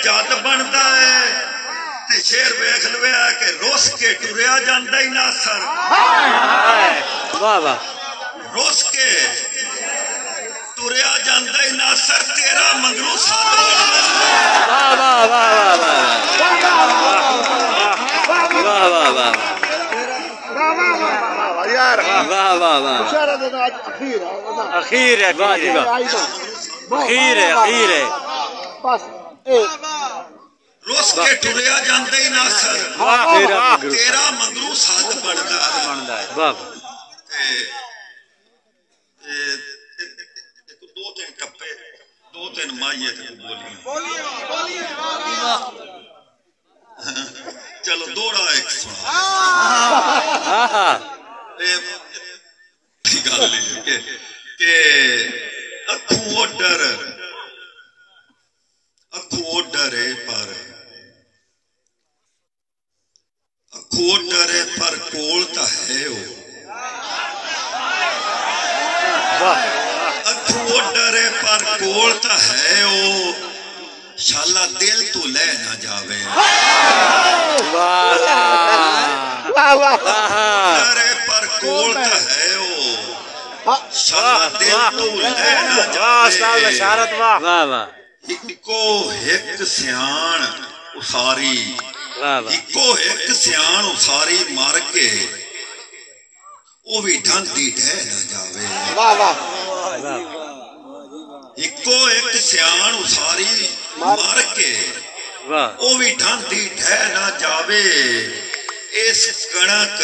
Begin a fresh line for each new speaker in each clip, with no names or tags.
जद बनता है ते शेर वेख लवेआ कि रुस के टुरिया जांदा ही नासर।
वाह वाह
रुस के टुरिया जांदा ही नासर तेरा मंगरू साथ बनदा।
वाह वाह वाह वाह वाह वाह वाह
यार
वाह वाह वाह अखीर है वाह जी वाह अखीर है
बस
रुस के टुरिया जांदा ही नासर तेरा मंगरू साथ बनदा
है वाह
दो तीन टप्पे दो तीन माइये बोलिए चलो दोड़ा एक सुना गल के अखू डरे पर कोल तो है अखू डरे पर कोल तो है शाला दिल तू ले ना जावे। डरे पर कोल तो है शाला दिल तू ले ना जावे। इको एक सियाण उसारी मर के वो भी ढंदी ढह ना जावे। इको एक सियाण उसारी मर के वो भी ढंदी ढह ना जावे। इस कणक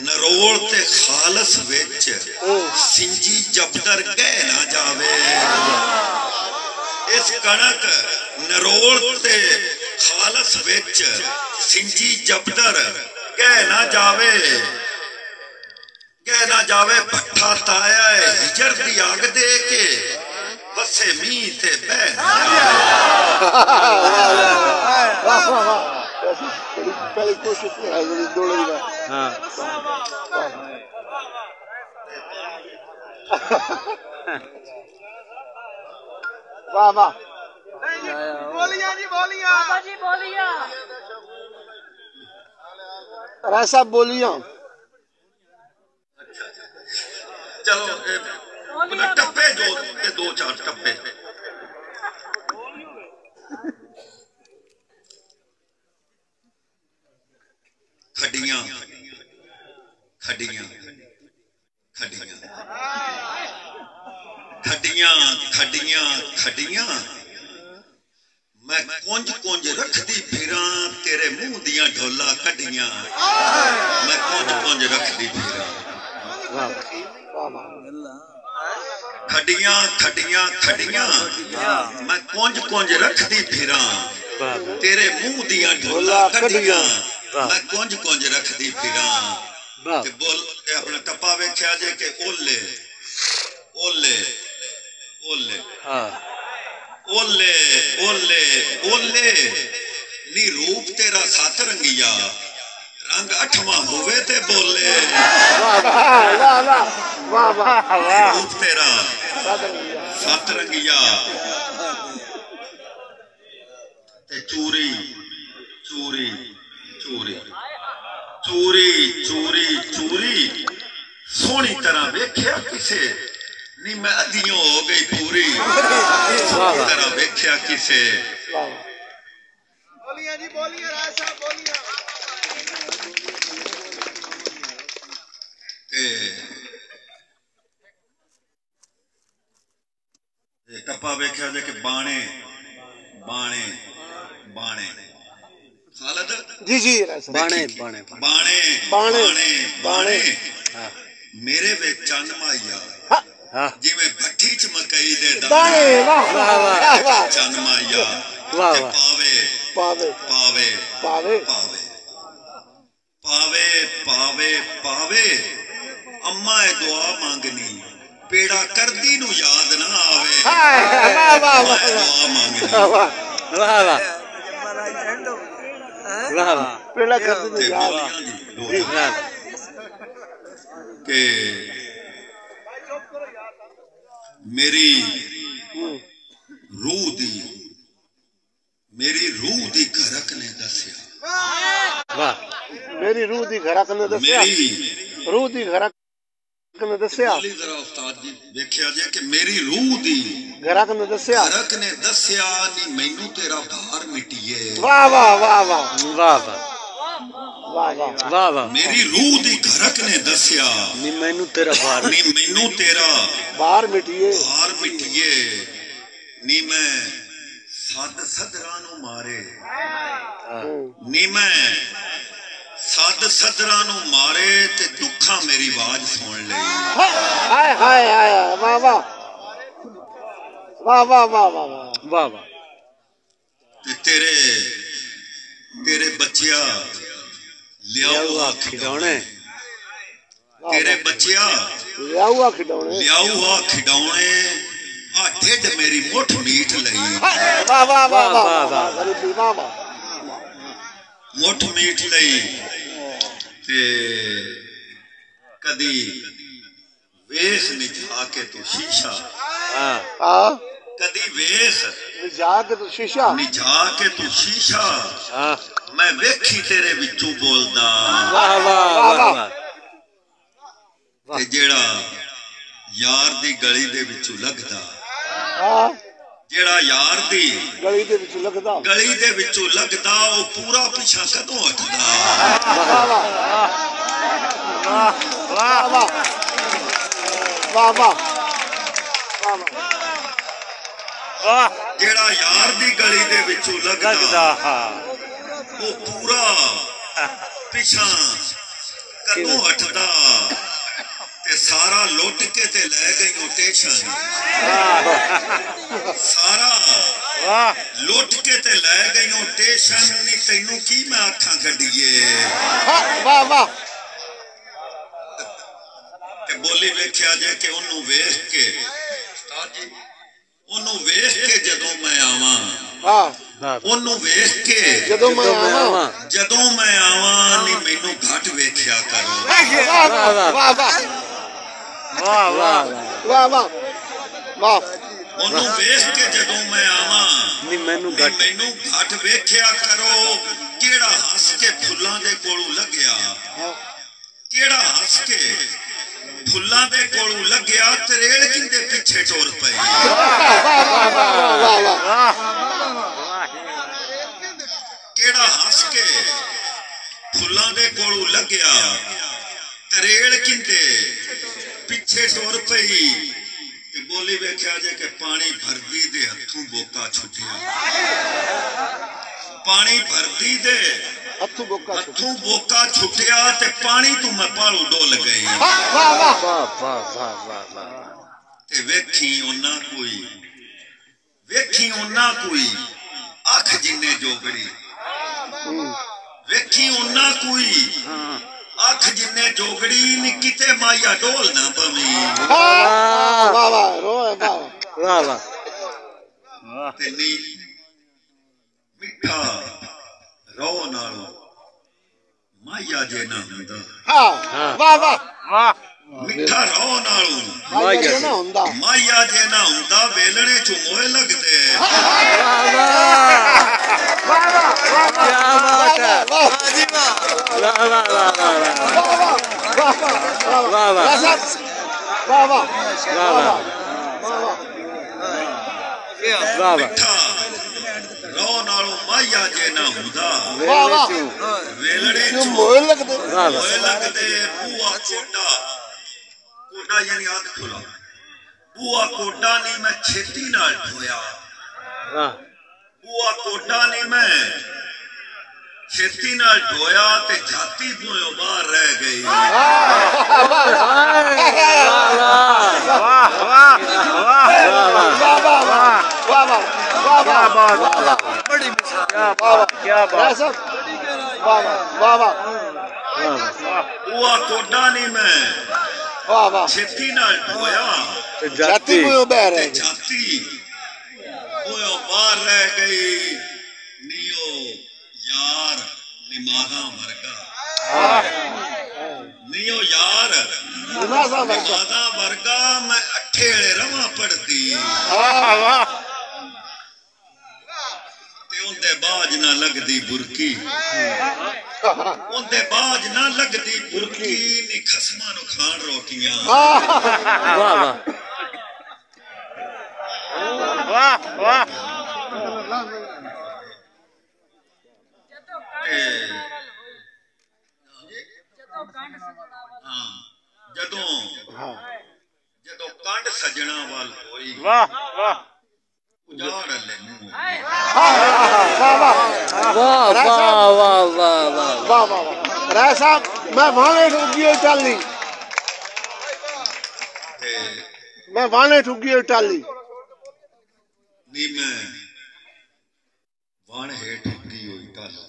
नरोल ते खालस विच सिंजी जबदर कह ना जावे। इस कणक नरोल ते खालस विच सिंजी जबदर कह ना जावे भट्ठा ताया हिजर दी अग दे के बसे मीह ते बह
पहली कोशिश वाह वाह बोलिया जी बोलिया जी बोलिया ऐसा बोलिया।
चलो टप्पे दो चार टप्पे खडियां खडियां खडियां खडियां खडियां खडियां मैं कुंज रखदी फिरां तेरे मुंह दियां ढोला कडियां। मैं कुंज रखदी फिरां खडियां खडियां खडियां मैं कुंज रखदी फिरां तेरे मुंह दियां ढोला कडियां। मैं कुंज रखदी फिरां ते बोल अपना टप्पा वेख्या जे के ओले ओले ओले ओले ओले ओले नी रूप तेरा सत रंगिया रंग अठवां होवे ते बोले। रूप तेरा सत रंगिया ते चूरी चूरी चूरी चूरी चूरी चूरी सोहनी तरह वेख्या किसे नी मैं अदियों हो गई पूरी सोहनी तरह वेख्या किसे। बोलिए जी बोलिए राय साहब बोलिए। टप्पा वेख्या जे कि बाणे बाणे बाणे खालद
जी जी
बाणे बाणे
बाणे बाणे बाणे मेरे वे चंद माइया जिवें भट्ठी च मकई दे दाने चंद माइया पावे पावे पावे पावे पावे पावे पावे अम्मा दुआ मंगनी पेड़ा करदी नु याद ना आवे। दुआ मंगनी
पेड़ा करदी नु याद
के मेरी रूह दी मेरी रूह दी घरक ने दसिया
वाह
मेरी रूह दी घरक ने दसिया
मेरी
रूह दी घरक ने दसिया
बोली जरा उस्ताद जी देखिया जे कि मेरी रूह दी
घरक ने दसिया
घरक ने दसिया नी मैनू तेरा भार मिटिए
वाह वाह वाह वाह
वाह वाह
वाह वाह
वाह वाह
मेरी रूह दी घरक ने दसिया
नी मैनू तेरा भार
नी मैनू तेरा
बाहर मिटिए
भार मिटिए नी मैं सद सदरा नू मारे नी मैं सद सदरा नू मारे ते दुखा मेरी आवाज सुन ले
हाय हाय हाय वाह वाह वाह वाह वाह वाह
वाह वाह
ते तेरे तेरे बच्चिया लियाओ आ
खिलौने
तेरे बच्चिया
लियाओ आ खिलौने
लियाओ आ खिडौने आ ढिड मेरी मुठ मीठ लई
वाह वाह वाह वाह
वाह,
वाह
वाह।
गरीबी वाह वाह
मुठ मीठ लई ते कदी वेख निझा के तू शीशा
हाँ
हाँ
कदी वेख
जाके तो शीशा
निझा के तू शीशा
हाँ
मैं वेखी तेरे विचों बोलदा
वाह वाह वाह वाह
ते जेड़ा यार दी गली दे विचों लगदा
हाँ
जेड़ा यार दी
गली दे विच लगदा
गली दे विचों लगदा ओ पूरा पिछा कदों हटदा
वाह वाह वाह वाह वाह वाह
वाह
जेड़ा यार दी गली दे विचों
लगदा
लगदा
हाँ
वो पूरा पिछा कदों हटदा ते सारा लुट के ते ले गई स्टेशन सारा
वाह
लुट के ते ले गई स्टेशन नी तैनू की मैं आखां गड्डीए
वाह वाह
ते बोली वेख्या जे कि ओनू वेख के ओनू वेख के जदों मैं आवां
हाँ
ओनू वेख के
जदों मैं आवां नी
मैनू घट वेख्या करो
वाह वाह वाह
वाह वाह
वाह वाह वाह
ओनू वेख के जदों मैं आवां
नी मैनू घट
मैनू घट वेख्या करो केड़ा हंस के फुल्लां दे कोलों लगया केड़ा हंस के फुल्लां दे कोलों लगया तरेड़ किंदे पिछे टुर पई केड़ा हंस के फुल्लां दे कोलों लगया तरेड़ किंदे पिछे टुर पई ते बोली वेख्या जे कि पानी भरदी दे हथों बोका छुटिया पानी भरदी दे
हथू बोका
हथों बोका छुटिया ते पानी तू मैं पालू डोल गई
वाह वाह वाह
वाह वाह वाह वाह
ते वेखी ओना कोई अख जिन्ने जोगड़ी वेखी ओना कोई अख जिन्ने जोगड़ी नी किते माया डोल ना पवी
वाह वाह रोए वाह
वाह वाह
ते नी मिठा रो नालों माया जे ना हुंदा
हाँ वाह वाह
वाह
मिठा रो नालों
माया ना हुंदा
माया जे ना हुंदा वेलणे चो मोए लगदे
क्या बात है
वाह
वाह वाह वाह वाह वाह वाह
वाह वाह
वाह
मिठा रो नालों माया जे ना हुंदा
वाह वाह
वेलणे
जो
चो
मोए लगदे
मोए लगदे बुआ कोटा कोटा यानी आद खुला बुआ कोटा नहीं मैं छेती नाल धोया बुआ कोटा नहीं मैं छेती नाल धोया ते जाती बुओ बाहर रह गई बुआ कोटा नहीं मैं छेती नाल धोया
जाती बुओ बाहर रह गई
जाती बुओ बाहर रह गई नियो यार निमादा वर्गा नियो यार निमादा वर्गा मैं अठेड़े रवा पढ़ती ते उनदे बाज ना लगदी बुरकी उनते बाज ना लगदी बुरकी नी खसमा नु खान रोटियां
वाह वाह वाह
जदों कंड सजना वाल होई
वाह वाह
उजाड़ लेनू
राय साहब मैं वाणे ठुगी टाली मैं वाणे ठुगी टाली
नी मैं वाण हे ठुगी होई टाली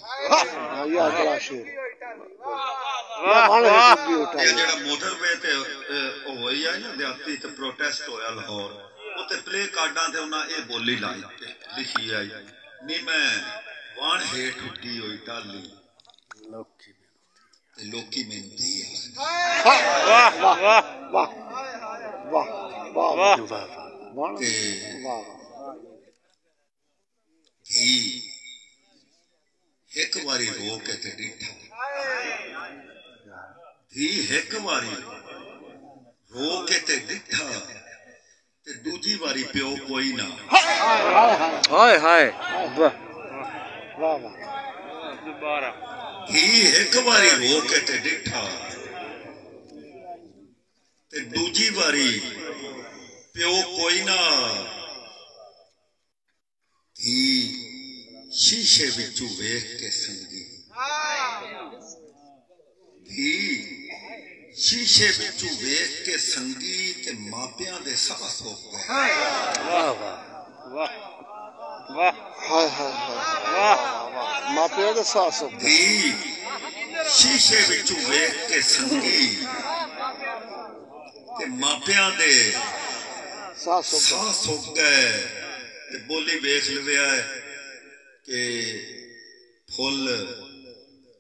यार बड़ा शेर
जेड़ा मोटरवे ते होई है ना देहाती ते प्रोटेस्ट होया लाहौर उत्ते प्ले कार्डां ते उन्हां ए बोली लाई लिखी आई नी मैं वाण हे ठुगी होई टाली लोकी मैनू दी
वाह वाह
वाह वाह वाह
वाह
धी एक बारी रो के ते डिठा धी एक बारी रो के ते डिठा ते दूजी बारी प्यो कोई ना
हाय हाय वाह
वाह वाह
दोबारा
धी एक बारी रो के ते डिठा ते दूजी बारी प्यो कोई ना धी शीशे विचू वेख के संगी धी शीशे विचू वेख के संगी ते मापियां दे साह सोख गए
वाह वाह वाह वाह
हाय हाय
वाह
मापिया के साथ सब
धी शीशे विचू वेख के संगी ते मापियां दे
साथ सब
साह सोख गए ते बोली वेख लविया है कि फुल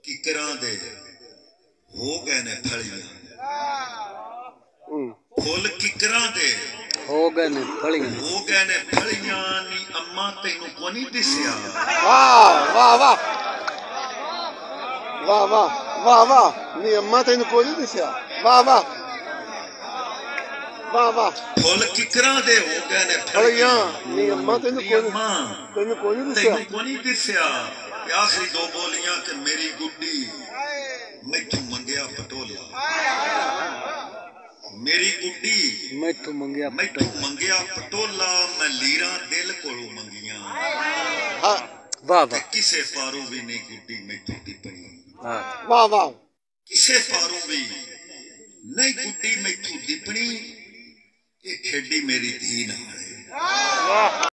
किकरां दे हो गए ने फलियां फुल किकरां दे
हो गए ने फलियां
नी अम्मा तैनू कोनी दिसिया
वाह वाह वाह वाह वाह वाह वाह नी अम्मा तेन कोई नहीं दिसिया वाह वाह वाह वाह
फुल किकरां दे हो गए ने
फलियां नी अम्मा तेन
नी अम्मा
कोई नहीं दिसिया
तैनू कोनी दिसिया आखिरी दो बोलियां कि मेरी गुड्डी मैथू मंगया पटोला मेरी गुड्डी
मैथू मंगया
पटोला मैं लीरा दिल कोलों मंगिया
वाह वाह
किसे पारू भी नहीं गुड्डी मैथू टिप्पणी
वाह वाह
किसे पारू भी नहीं गुड्डी मैथू टिप्पणी ये खेडी मेरी धी नाल है।